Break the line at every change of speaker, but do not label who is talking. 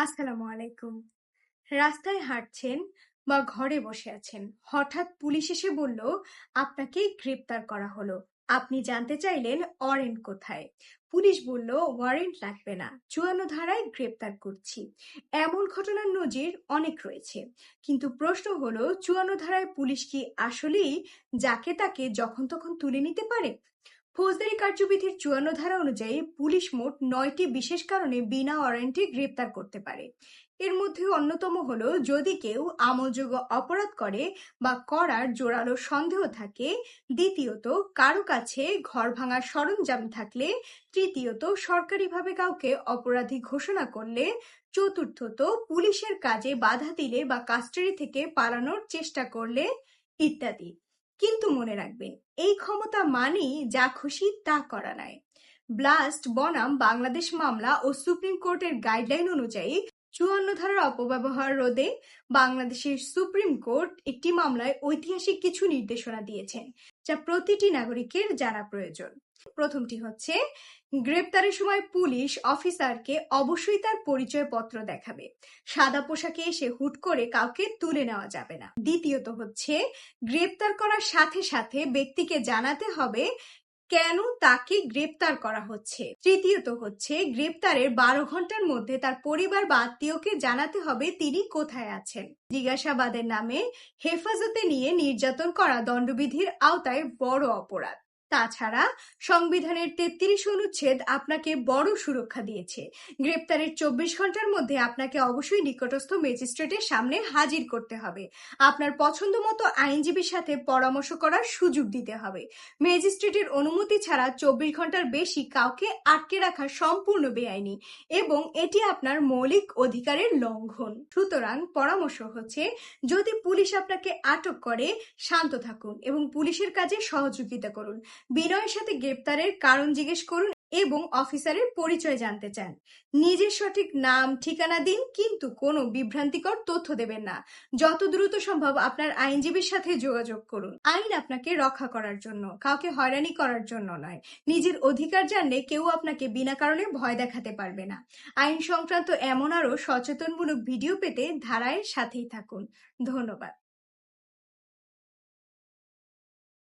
আসসালামু আলাইকুম। রাস্তায় হাঁটছেন বা ঘরে বসে আছেন, হঠাৎ পুলিশ এসে বলল আপনাকে গ্রেপ্তার করা হলো। আপনি জানতে চাইলেন ওয়ারেন্ট কোথায়। পুলিশ বলল ওয়ারেন্ট লাগবে না, ৫৪ ধারায় গ্রেপ্তার করছি। এমন ঘটনার নজির অনেক রয়েছে, কিন্তু প্রশ্ন হলো ৫৪ ধারায় পুলিশ কি আসলেই যাকে তাকে যখন তখন তুলে নিতে পারে? ফৌজদারি কার্যবিধির ৫৪ ধারা অনুযায়ী পুলিশ মোট ৯টি বিশেষ কারণে বিনা ওয়ারেন্টে গ্রেপ্তার করতে পারে। এর মধ্যে অন্যতম হলো যদি কেউ আমলযোগ্য অপরাধ করে বা করার জোরালো সন্দেহ থাকে, দ্বিতীয়ত কারো কাছে ঘর ভাঙার সরঞ্জাম থাকলে, তৃতীয়ত সরকারিভাবে কাউকে অপরাধী ঘোষণা করলে, চতুর্থত পুলিশের কাজে বাধা দিলে বা কাস্টাডি থেকে পালানোর চেষ্টা করলে, ইত্যাদি। কিন্তু মনে রাখবেন, এই ক্ষমতা মানেই যা খুশি তা করা নয়। ব্লাস্ট বনাম বাংলাদেশ মামলা ও সুপ্রিম কোর্টের গাইডলাইন অনুযায়ী ৫৪ ধারার অপব্যবহার রোধে বাংলাদেশের সুপ্রিম কোর্ট একটি মামলায় ঐতিহাসিক কিছু নির্দেশনা দিয়েছেন, যা প্রতিটি নাগরিকের জানা প্রয়োজন। প্রথমটি হচ্ছে, গ্রেপ্তারের সময় পুলিশ অফিসারকে অবশ্যই তার পরিচয়পত্র দেখাবে। সাদা পোশাকে এসে হুট করে কাউকে তুলে নেওয়া যাবে না। দ্বিতীয়ত হচ্ছে, গ্রেপ্তার করার সাথে সাথে ব্যক্তিকে জানাতে হবে কেন তাকে গ্রেপ্তার করা হচ্ছে। তৃতীয়ত হচ্ছে, গ্রেপ্তারের ১২ ঘন্টার মধ্যে তার পরিবার বা আত্মীয়কে জানাতে হবে তিনি কোথায় আছেন। জিজ্ঞাসাবাদের নামে হেফাজতে নিয়ে নির্যাতন করা দণ্ডবিধির আওতায় বড় অপরাধ। তাছাড়া সংবিধানের ৩৩ অনুচ্ছেদ আপনাকে বড় সুরক্ষা দিয়েছে। গ্রেপ্তারের ২৪ ঘন্টার মধ্যে আপনাকে অবশ্যই নিকটস্থ ম্যাজিস্ট্রেটের সামনে হাজির করতে হবে। আপনার পছন্দ মতো আইনজীবীর সাথে পরামর্শ করার সুযোগ দিতে হবে। ম্যাজিস্ট্রেটের অনুমতি ছাড়া ২৪ ঘন্টার বেশি কাউকে আটকে রাখা সম্পূর্ণ বেআইনি এবং এটি আপনার মৌলিক অধিকারের লঙ্ঘন। সুতরাং পরামর্শ হচ্ছে, যদি পুলিশ আপনাকে আটক করে, শান্ত থাকুন এবং পুলিশের কাজে সহযোগিতা করুন। বিনয়ের সাথে গ্রেপ্তারের কারণ জিজ্ঞেস করুন এবং অফিসারের পরিচয় জানতে চান। নিজের সঠিক নাম ঠিকানা দিন, কিন্তু কোনো বিভ্রান্তিকর তথ্য দেবেন না। যত দ্রুত সম্ভব আপনার আইনজীবীর সাথে যোগাযোগ করুন। আইন আপনাকে রক্ষা করার জন্য, কাউকে হয়রানি করার জন্য নয়। নিজের অধিকার জানলে কেউ আপনাকে বিনা কারণে ভয় দেখাতে পারবে না। আইন সংক্রান্ত এমন আরো সচেতনমূলক ভিডিও পেতে ধারায়ের সাথেই থাকুন। ধন্যবাদ।